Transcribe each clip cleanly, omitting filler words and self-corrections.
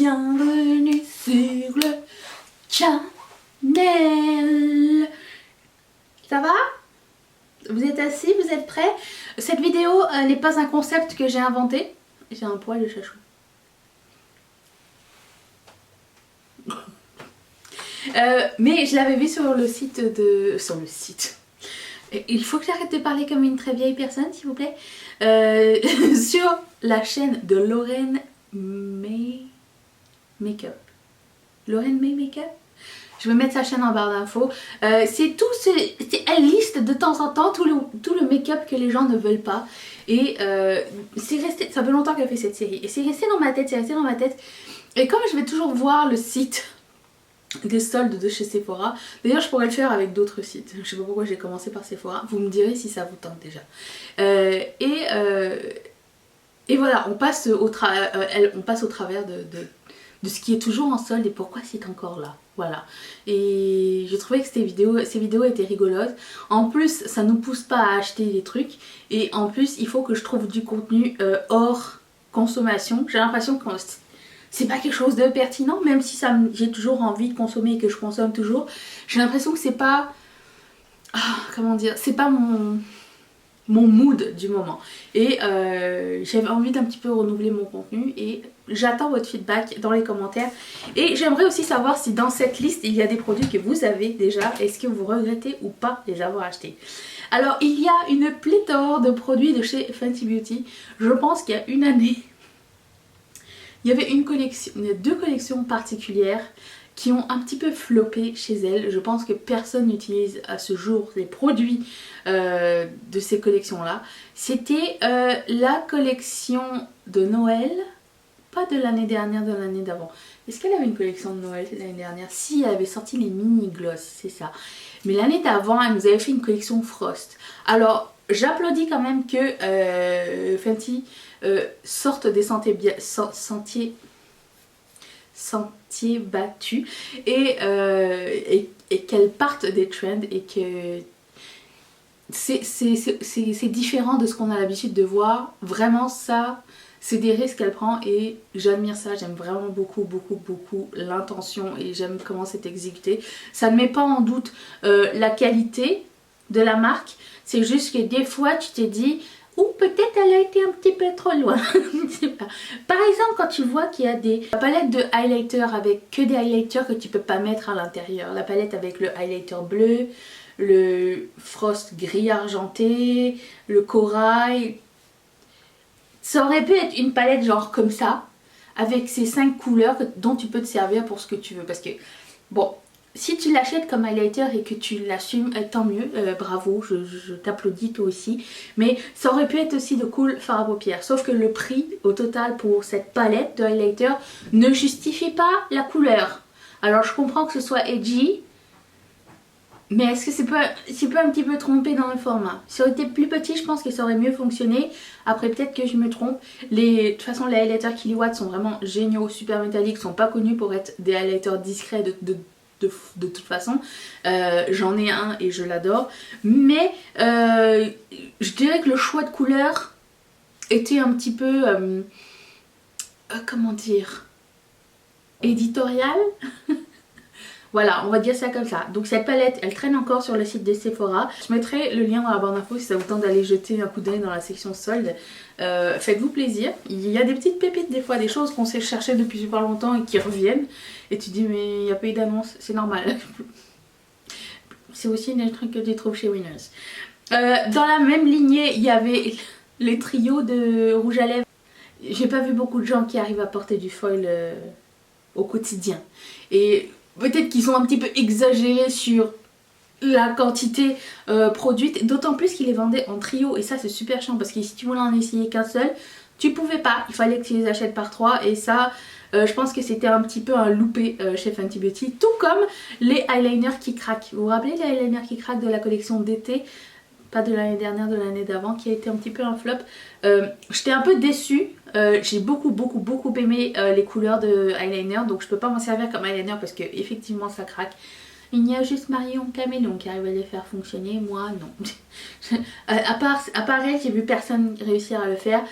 Bienvenue sur le channel. Ça va? Vous êtes assis? Vous êtes prêts? Cette vidéo n'est pas un concept que j'ai inventé. J'ai un poil de chachou. Mais je l'avais vu sur le site de... Sur le site... Il faut que j'arrête de parler comme une très vieille personne, s'il vous plaît. Sur la chaîne de Lauren May Makeup. Lauren May Makeup. Je vais mettre sa chaîne en barre d'infos. C'est tout ce... Elle liste de temps en temps tout le make-up que les gens ne veulent pas. Et c'est resté... Ça fait longtemps qu'elle fait cette série. Et c'est resté dans ma tête, c'est resté dans ma tête. Et comme je vais toujours voir le site des soldes de chez Sephora. D'ailleurs je pourrais le faire avec d'autres sites. Je sais pas pourquoi j'ai commencé par Sephora. Vous me direz si ça vous tente déjà. Et voilà, on passe au travers de ce qui est toujours en solde et pourquoi c'est encore là. Voilà. Et je trouvais que ces vidéos étaient rigolotes. En plus, ça nous pousse pas à acheter des trucs. Et en plus, il faut que je trouve du contenu hors consommation. J'ai l'impression que c'est pas quelque chose de pertinent, même si j'ai toujours envie de consommer et que je consomme toujours. J'ai l'impression que c'est pas... comment dire? C'est pas mon mood du moment. Et j'avais envie d'un petit peu renouveler mon contenu et j'attends votre feedback dans les commentaires. Et j'aimerais aussi savoir si dans cette liste il y a des produits que vous avez déjà. Est-ce que vous regrettez ou pas les avoir achetés? Alors il y a une pléthore de produits de chez Fenty Beauty. Je pense qu'il y a une année... Il y avait deux collections particulières qui ont un petit peu floppé chez elle. Je pense que personne n'utilise à ce jour les produits de ces collections-là. C'était la collection de Noël, pas de l'année dernière, de l'année d'avant. Est-ce qu'elle avait une collection de Noël l'année dernière? Si, elle avait sorti les mini gloss, c'est ça. Mais l'année d'avant, elle nous avait fait une collection Frost. Alors, j'applaudis quand même que Fenty sorte des sentiers battus et qu'elle parte des trends et que c'est différent de ce qu'on a l'habitude de voir. Vraiment ça, c'est des risques qu'elle prend et j'admire ça. J'aime vraiment beaucoup l'intention et j'aime comment c'est exécuté. Ça ne met pas en doute la qualité de la marque. C'est juste que des fois tu t'es dit... Ou peut-être elle a été un petit peu trop loin. Je sais pas. Par exemple, quand tu vois qu'il y a des palettes de highlighter avec que des highlighters que tu peux pas mettre à l'intérieur. La palette avec le highlighter bleu, le frost gris argenté, le corail. Ça aurait pu être une palette genre comme ça, avec ces 5 couleurs dont tu peux te servir pour ce que tu veux. Parce que, bon... Si tu l'achètes comme highlighter et que tu l'assumes, tant mieux, bravo, je t'applaudis toi aussi. Mais ça aurait pu être aussi de cool fard à paupières. Sauf que le prix au total pour cette palette de highlighter ne justifie pas la couleur. Alors je comprends que ce soit edgy, mais est-ce que c'est pas un petit peu trompé dans le format? Si ça aurait été plus petit, je pense que ça aurait mieux fonctionné. Après peut-être que je me trompe. De toute façon les highlighters Killawatt sont vraiment géniaux, super métalliques, sont pas connus pour être des highlighters discrets de toute façon. J'en ai un et je l'adore, mais je dirais que le choix de couleurs était un petit peu comment dire, éditorial. Voilà, on va dire ça comme ça. Donc cette palette, elle traîne encore sur le site de Sephora. Je mettrai le lien dans la barre d'infos si ça vous tente d'aller jeter un coup d'œil dans la section solde. Faites-vous plaisir. Il y a des petites pépites des fois, des choses qu'on sait chercher depuis super longtemps et qui reviennent. Et tu dis mais il n'y a pas eu d'annonce, c'est normal. C'est aussi des trucs que tu trouves chez Winners. Dans la même lignée, il y avait les trios de rouge à lèvres. J'ai pas vu beaucoup de gens qui arrivent à porter du foil au quotidien. Et... peut-être qu'ils ont un petit peu exagéré sur la quantité produite, d'autant plus qu'ils les vendaient en trio et ça c'est super chiant parce que si tu voulais en essayer qu'un seul, tu pouvais pas, il fallait que tu les achètes par 3 et ça je pense que c'était un petit peu un loupé chez Fenty Beauty, tout comme les eyeliners qui craquent. Vous vous rappelez les eyeliners qui craquent de la collection d'été? Pas de l'année dernière, de l'année d'avant, qui a été un petit peu un flop. J'étais un peu déçue. J'ai beaucoup aimé les couleurs de eyeliner, donc je peux pas m'en servir comme eyeliner parce que effectivement ça craque. Il y a juste Marion Caméléon qui arrive à les faire fonctionner, moi non. à part elle, j'ai vu personne réussir à le faire.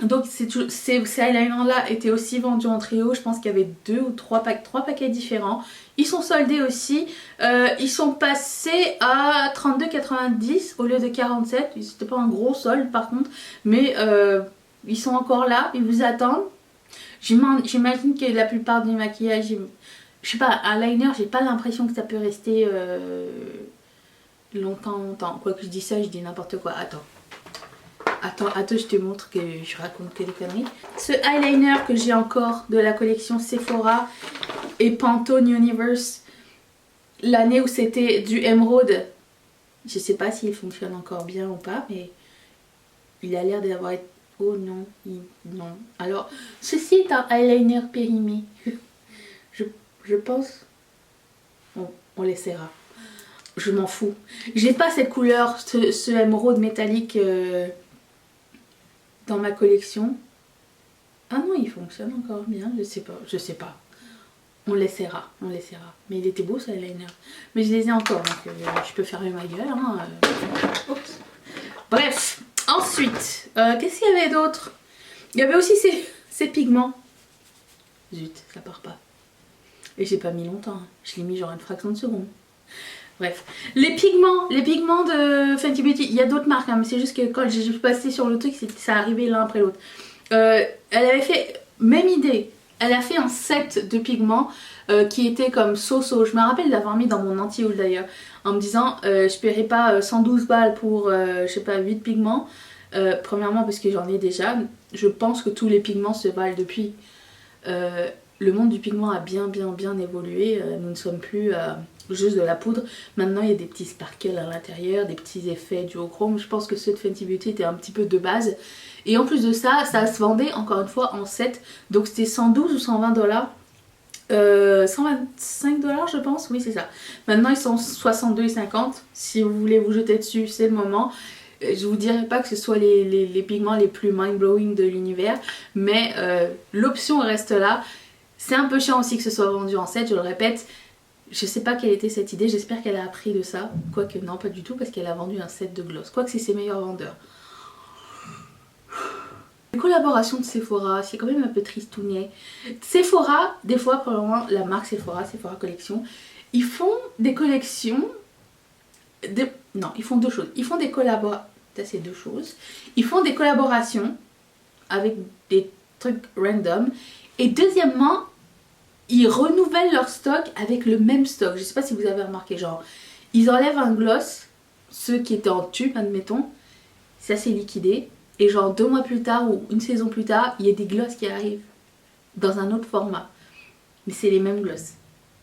Donc ces eyeliners là étaient aussi vendus en trio. Je pense qu'il y avait 2 ou 3 paquets différents. Ils sont soldés aussi. Ils sont passés à 32,90 au lieu de 47. C'était pas un gros solde par contre. Mais ils sont encore là. Ils vous attendent. J'imagine que la plupart des maquillages... Je sais pas, un liner, j'ai pas l'impression que ça peut rester longtemps. Quoi que je dis ça, je dis n'importe quoi. Attends, je te montre que je raconte que des conneries. Ce eyeliner que j'ai encore de la collection Sephora et Pantone Universe, l'année où c'était du émeraude, je sais pas s'il fonctionne encore bien ou pas, mais il a l'air d'avoir été... Oh non, non. Alors, ceci est un eyeliner périmé. Je pense... On l'essaiera. Je m'en fous. J'ai pas cette couleur, ce émeraude métallique... dans ma collection. Ah non, il fonctionne encore bien, je sais pas. On l'essaiera. Mais il était beau ce eyeliner. Mais je les ai encore, donc je peux fermer ma gueule. Hein, Oups. Bref, ensuite, qu'est-ce qu'il y avait d'autre? Il y avait aussi ces pigments. Zut, ça part pas. Et j'ai pas mis longtemps, hein. Je l'ai mis genre une fraction de seconde. Bref, les pigments de Fenty Beauty, il y a d'autres marques, hein, mais c'est juste que quand j'ai passé sur le truc, ça arrivait l'un après l'autre. Elle avait fait, même idée, elle a fait un set de pigments qui était comme so-so. Je me rappelle d'avoir mis dans mon anti-haul d'ailleurs, en me disant je paierai pas 112 balles pour, je sais pas, 8 pigments. Premièrement parce que j'en ai déjà, je pense que tous les pigments se valent depuis. Le monde du pigment a bien évolué, nous ne sommes plus juste de la poudre. Maintenant il y a des petits sparkles à l'intérieur, des petits effets duochrome. Je pense que ceux de Fenty Beauty étaient un petit peu de base. Et en plus de ça, ça se vendait encore une fois en set. Donc c'était 112 ou 120 dollars. 125 dollars je pense, oui c'est ça. Maintenant ils sont 62,50. Si vous voulez vous jeter dessus, c'est le moment. Je vous dirais pas que ce soit les pigments les plus mind-blowing de l'univers, mais l'option reste là. C'est un peu chiant aussi que ce soit vendu en set, je le répète. Je sais pas quelle était cette idée, j'espère qu'elle a appris de ça. Quoique non, pas du tout, parce qu'elle a vendu un set de gloss. Quoique c'est ses meilleurs vendeurs. Les collaborations de Sephora, c'est quand même un peu tristounet. Sephora, des fois, probablement la marque Sephora Collection, ils font des collections... Non, ils font deux choses. Ils font des collaborations... Ça c'est deux choses. Ils font des collaborations avec des trucs random. Et deuxièmement, ils renouvellent leur stock avec le même stock. Je sais pas si vous avez remarqué, genre, ils enlèvent un gloss, ceux qui étaient en tube, admettons, ça s'est liquidé. Et genre 2 mois plus tard ou une saison plus tard, il y a des glosses qui arrivent dans un autre format. Mais c'est les mêmes glosses.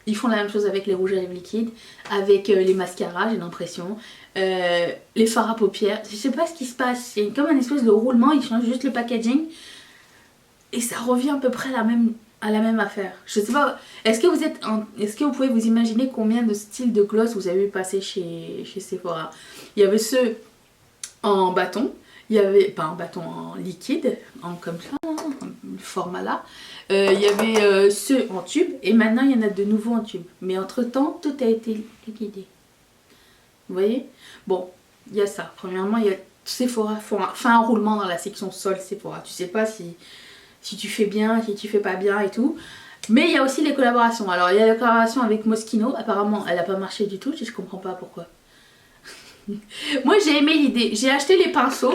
Ils font la même chose avec les rouges à lèvres liquides, avec les mascaras, j'ai l'impression, les fards à paupières. Je sais pas ce qui se passe, il y a comme un espèce de roulement, ils changent juste le packaging. Et ça revient à peu près à la même affaire. Je sais pas, est-ce que vous pouvez vous imaginer combien de styles de gloss vous avez vu passer chez Sephora? Il y avait ceux en bâton, il y avait, pas en bâton, en liquide, comme ça, le format là. Il y avait ceux en tube et maintenant il y en a de nouveaux en tube. Mais entre temps, tout a été liquidé. Vous voyez? Bon, il y a ça. Premièrement, il y a Sephora fait un roulement dans la section sol Sephora. Tu sais pas si tu fais bien, si tu fais pas bien et tout. Mais il y a aussi les collaborations. Alors il y a la collaboration avec Moschino. Apparemment elle n'a pas marché du tout. Je comprends pas pourquoi. Moi j'ai aimé l'idée. J'ai acheté les pinceaux.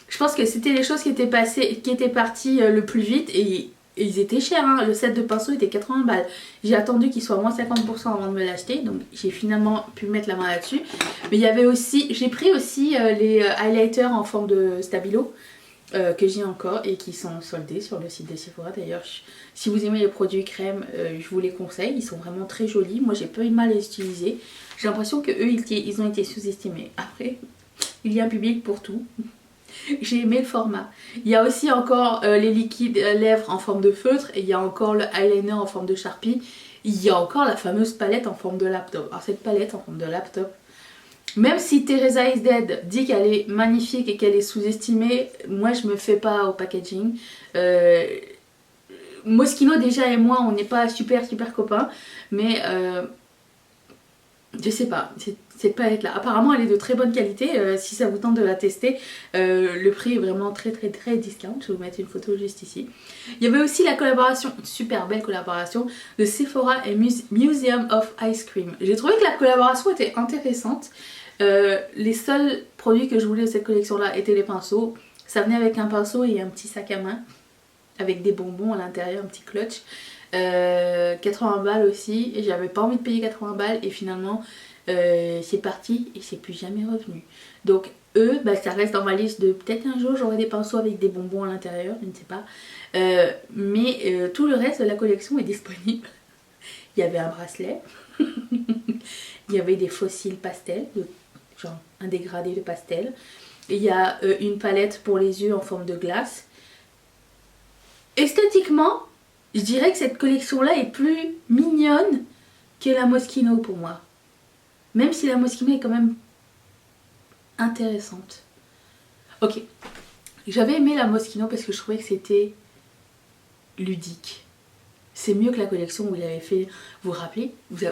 Je pense que c'était les choses qui étaient parties le plus vite. Et ils étaient chers, hein. Le set de pinceaux était 80 balles. J'ai attendu qu'il soit moins 50% avant de me l'acheter. Donc j'ai finalement pu mettre la main là-dessus. Mais il y avait aussi... J'ai pris aussi les highlighters en forme de stabilo. Que j'ai encore et qui sont soldés sur le site de Sephora. D'ailleurs, si vous aimez les produits crème, je vous les conseille. Ils sont vraiment très jolis. Moi, j'ai pas eu de mal à les utiliser. J'ai l'impression que eux, ils ont été sous-estimés. Après, il y a un public pour tout. J'ai aimé le format. Il y a aussi encore les liquides lèvres en forme de feutre. Et il y a encore le eyeliner en forme de Sharpie. Il y a encore la fameuse palette en forme de laptop. Alors cette palette en forme de laptop, même si Teresa is Dead dit qu'elle est magnifique et qu'elle est sous-estimée, moi je me fais pas au packaging. Moschino déjà et moi on n'est pas super copains, mais je sais pas, cette palette là. Apparemment elle est de très bonne qualité, si ça vous tente de la tester. Le prix est vraiment très discount. Je vais vous mettre une photo juste ici. Il y avait aussi la collaboration, une super belle collaboration de Sephora et Museum of Ice Cream. J'ai trouvé que la collaboration était intéressante. Les seuls produits que je voulais de cette collection là étaient les pinceaux. Ça venait avec un pinceau et un petit sac à main avec des bonbons à l'intérieur, un petit clutch. 80 balles aussi, et j'avais pas envie de payer 80 balles et finalement c'est parti et c'est plus jamais revenu. Donc eux, bah, ça reste dans ma liste de peut-être un jour j'aurai des pinceaux avec des bonbons à l'intérieur, je ne sais pas. Mais tout le reste de la collection est disponible. Il y avait un bracelet, il y avait des fossiles pastels, genre un dégradé de pastel. Il y a une palette pour les yeux en forme de glace. Esthétiquement, je dirais que cette collection-là est plus mignonne que la Moschino pour moi. Même si la Moschino est quand même intéressante. Ok, j'avais aimé la Moschino parce que je trouvais que c'était ludique. C'est mieux que la collection où il avait fait... Vous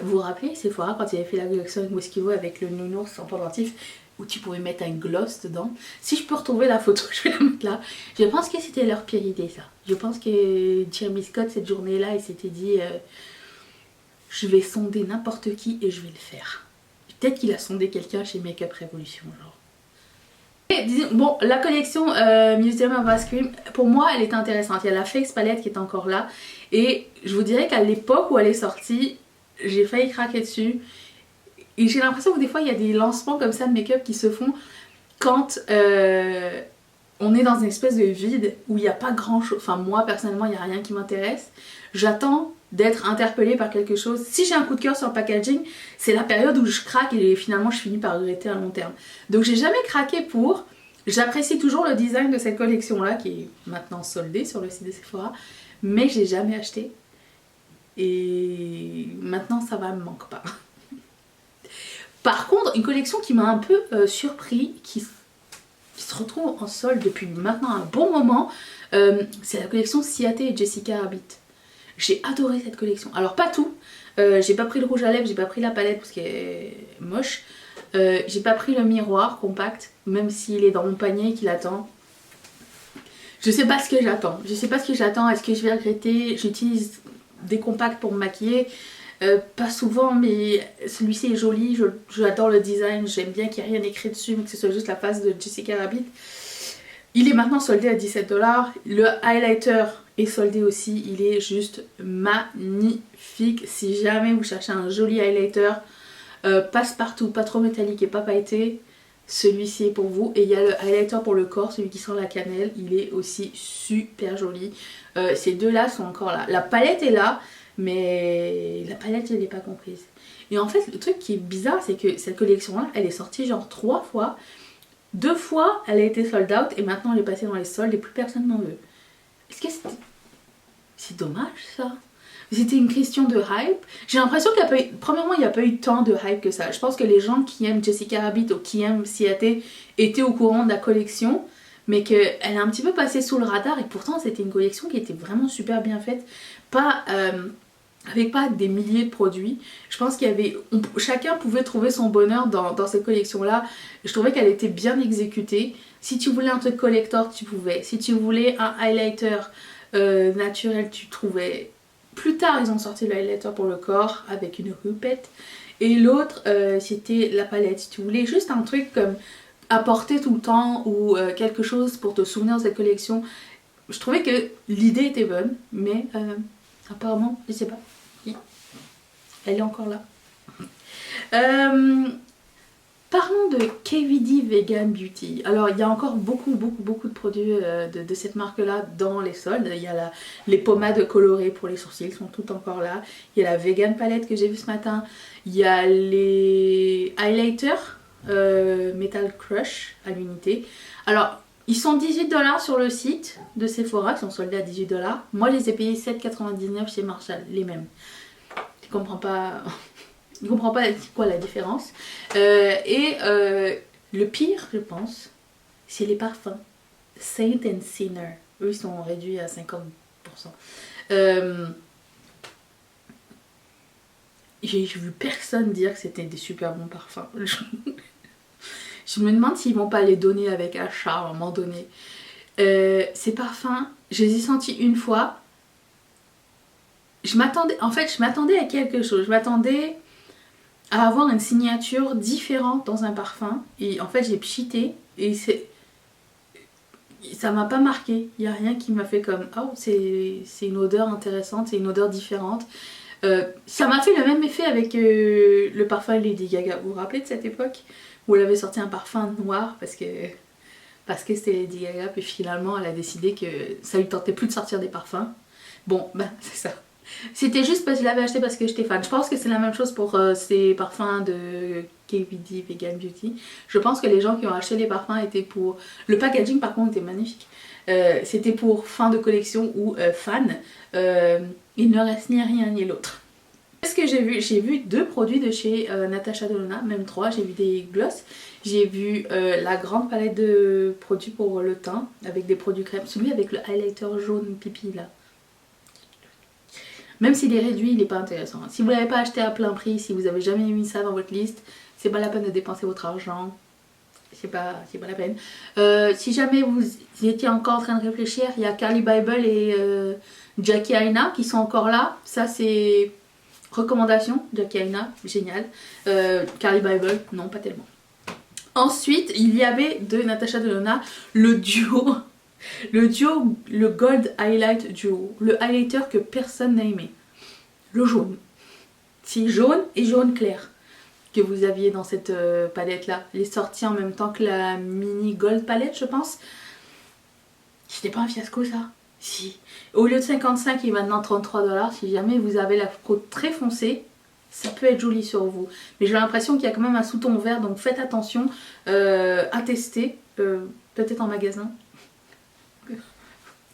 vous rappelez Sephora quand il avait fait la collection avec Moschino avec le nounours en pendentif où tu pouvais mettre un gloss dedans. Si je peux retrouver la photo, je vais la mettre là. Je pense que c'était leur pire idée ça. Je pense que Jeremy Scott cette journée-là, il s'était dit je vais sonder n'importe qui et je vais le faire. Peut-être qu'il a sondé quelqu'un chez Makeup Revolution genre. Et, bon, la collection Museum of Ice Cream, pour moi elle est intéressante. Il y a la Face Palette qui est encore là. Et je vous dirais qu'à l'époque où elle est sortie, j'ai failli craquer dessus. Et j'ai l'impression que des fois il y a des lancements comme ça de make-up qui se font quand on est dans une espèce de vide où il n'y a pas grand chose. Enfin moi personnellement il n'y a rien qui m'intéresse. J'attends d'être interpellée par quelque chose. Si j'ai un coup de cœur sur le packaging, c'est la période où je craque et finalement je finis par regretter à long terme. Donc j'ai jamais craqué pour. J'apprécie toujours le design de cette collection là qui est maintenant soldée sur le site de Sephora. Mais j'ai jamais acheté. Et maintenant ça va, me manque pas. Par contre, une collection qui m'a un peu surpris, qui se retrouve en solde depuis maintenant un bon moment, c'est la collection Ciaté et Jessica Rabbit. J'ai adoré cette collection. Alors pas tout, j'ai pas pris le rouge à lèvres, j'ai pas pris la palette parce qu'elle est moche. J'ai pas pris le miroir compact, même s'il est dans mon panier et qu'il attend. Je sais pas ce que j'attends. Je sais pas ce que j'attends. Est-ce que je vais regretter? J'utilise des compacts pour me maquiller. Pas souvent, mais celui-ci est joli. J'adore le design. J'aime bien qu'il n'y ait rien écrit dessus, mais que ce soit juste la face de Jessica Rabbit. Il est maintenant soldé à 17 $. Le highlighter est soldé aussi. Il est juste magnifique. Si jamais vous cherchez un joli highlighter, passe-partout, pas trop métallique et pas pailleté, celui-ci est pour vous. Et il y a le highlighter pour le corps, celui qui sent la cannelle. Il est aussi super joli. Ces deux-là sont encore là. La palette est là, mais la palette je l'ai pas comprise. Et en fait, le truc qui est bizarre, c'est que cette collection-là, elle est sortie genre 3 fois. 2 fois, elle a été sold out et maintenant elle est passée dans les soldes et plus personne n'en veut. Est-ce que c'est dommage ça? C'était une question de hype. J'ai l'impression qu'il n'y a pas eu... Premièrement, il n'y a pas eu tant de hype que ça. Je pense que les gens qui aiment Jessica Rabbit ou qui aiment Ciaté étaient au courant de la collection, mais qu'elle a un petit peu passé sous le radar et pourtant c'était une collection qui était vraiment super bien faite. Avec pas des milliers de produits. Je pense qu'il y avait... chacun pouvait trouver son bonheur dans cette collection-là. Je trouvais qu'elle était bien exécutée. Si tu voulais un truc collector, tu pouvais. Si tu voulais un highlighter naturel, tu trouvais. Plus tard, ils ont sorti le highlighter pour le corps avec une houppette. Et l'autre, c'était la palette. Si tu voulais juste un truc comme à porter tout le temps ou quelque chose pour te souvenir de cette collection, je trouvais que l'idée était bonne, mais apparemment, je sais pas. Elle est encore là. Parlons de KVD Vegan Beauty. Alors il y a encore beaucoup de produits de cette marque là dans les soldes. Il y a les pommades colorées pour les sourcils, sont toutes encore là. Il y a la Vegan Palette que j'ai vue ce matin. Il y a les highlighters Metal Crush à l'unité. Alors ils sont 18 $ sur le site de Sephora, qui sont soldés à 18 $. Moi je les ai payés 7,99 chez Marshall, les mêmes. Je comprends pas... Je comprends pas quoi la différence. Le pire, je pense, c'est les parfums. Saint and Sinner. Eux, ils sont réduits à 50%. j'ai vu personne dire que c'était des super bons parfums. Je me demande s'ils vont pas les donner avec achat à un moment donné. Ces parfums, je les ai sentis une fois. Je m'attendais à quelque chose. Je m'attendais à avoir une signature différente dans un parfum. Et en fait, j'ai pchité et ça m'a pas marqué. Il n'y a rien qui m'a fait comme oh, c'est une odeur intéressante, c'est une odeur différente. Ça m'a fait le même effet avec le parfum Lady Gaga. Vous vous rappelez de cette époque où elle avait sorti un parfum noir parce que c'était Lady Gaga, puis finalement elle a décidé que ça lui tentait plus de sortir des parfums. Bon, ben c'est ça. C'était juste parce que je l'avais acheté parce que j'étais fan. Je pense que c'est la même chose pour ces parfums de KVD Vegan Beauty. Je pense que les gens qui ont acheté les parfums étaient pour... Le packaging par contre était magnifique. C'était pour fin de collection ou fan. Il ne reste ni rien ni l'autre. Qu'est-ce que j'ai vu? J'ai vu 2 produits de chez Natasha Denona, même 3. J'ai vu des gloss. J'ai vu la grande palette de produits pour le teint avec des produits crème. Celui avec le highlighter jaune pipi là. Même s'il est réduit, il n'est pas intéressant. Si vous ne l'avez pas acheté à plein prix, si vous n'avez jamais mis ça dans votre liste, c'est pas la peine de dépenser votre argent. C'est pas la peine. Si jamais vous étiez encore en train de réfléchir, il y a Carly Bible et Jackie Aina qui sont encore là. Ça c'est recommandation. Jackie Aina, génial. Carly Bible, non pas tellement. Ensuite, il y avait de Natasha Denona le duo, le Gold Highlight Duo. Le highlighter que personne n'a aimé. Le jaune. C'est jaune et jaune clair que vous aviez dans cette palette là. Il est sorti en même temps que la mini Gold palette, je pense. C'était pas un fiasco ça? Si. Au lieu de 55, il est maintenant 33$. Si jamais vous avez la peau très foncée, ça peut être joli sur vous. Mais j'ai l'impression qu'il y a quand même un sous-ton vert, donc faites attention à tester. Peut-être en magasin.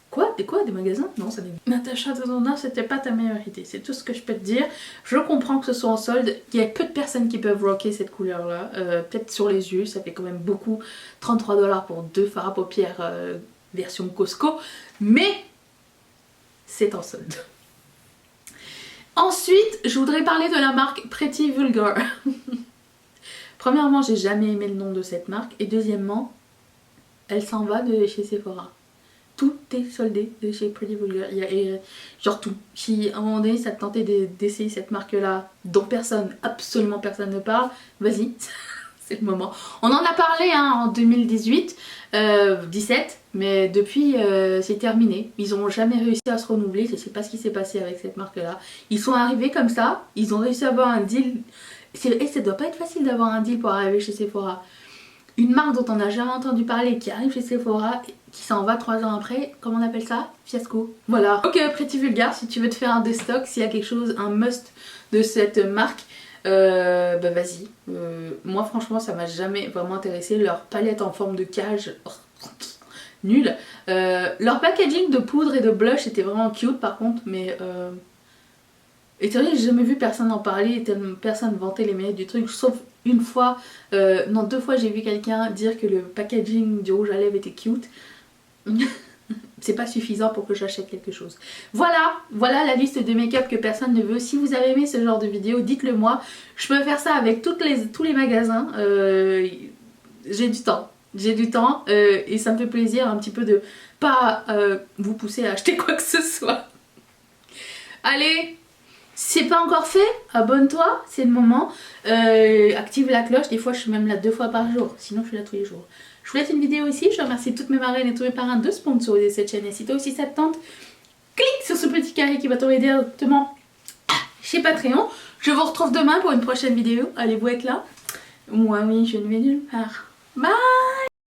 Quoi? Des magasins? Non, ça n'est... Natasha Denona, c'était pas ta meilleure idée. C'est tout ce que je peux te dire. Je comprends que ce soit en solde. Il y a peu de personnes qui peuvent rocker cette couleur-là. Peut-être sur les yeux, ça fait quand même beaucoup. 33$ pour 2 fards à paupières version Costco. Mais c'est en solde. Ensuite, je voudrais parler de la marque Pretty Vulgar. Premièrement, j'ai jamais aimé le nom de cette marque. Et deuxièmement, elle s'en va de chez Sephora. Tout est soldé de chez Pretty Vulgar. Il y a genre tout. Si à un moment donné ça te tentait d'essayer cette marque là dont absolument personne ne parle, vas-y, c'est le moment. On en a parlé hein, en 2018, 17, mais depuis c'est terminé. Ils n'ont jamais réussi à se renouveler. Je ne sais pas ce qui s'est passé avec cette marque là. Ils sont arrivés comme ça, ils ont réussi à avoir un deal. Et ça doit pas être facile d'avoir un deal pour arriver chez Sephora. Une marque dont on n'a jamais entendu parler qui arrive chez Sephora, qui s'en va 3 ans après, comment on appelle ça? Fiasco. Voilà. Ok, Pretty Vulgar, si tu veux te faire un déstock, s'il y a quelque chose, un must de cette marque, bah vas-y. Moi franchement ça m'a jamais vraiment intéressé. Leur palette en forme de cage, nul. Leur packaging de poudre et de blush était vraiment cute par contre, mais... Et c'est vrai que j'ai jamais vu personne en parler, personne vanter les mérites du truc, sauf une fois, non 2 fois j'ai vu quelqu'un dire que le packaging du rouge à lèvres était cute. C'est pas suffisant pour que j'achète quelque chose. Voilà la liste de make-up que personne ne veut. Si vous avez aimé ce genre de vidéo, dites-le moi. Je peux faire ça avec tous les magasins. J'ai du temps. Et ça me fait plaisir un petit peu de pas vous pousser à acheter quoi que ce soit. Allez! Si c'est pas encore fait, abonne-toi, c'est le moment. Active la cloche, des fois je suis même là 2 fois par jour, sinon je suis là tous les jours. Je vous laisse une vidéo ici, je remercie toutes mes marraines et tous mes parrains de sponsoriser cette chaîne. Et si toi aussi ça te tente, clique sur ce petit carré qui va t'aider directement chez Patreon. Je vous retrouve demain pour une prochaine vidéo. Allez-vous être là? Moi oui, je ne vais nulle part. Bye!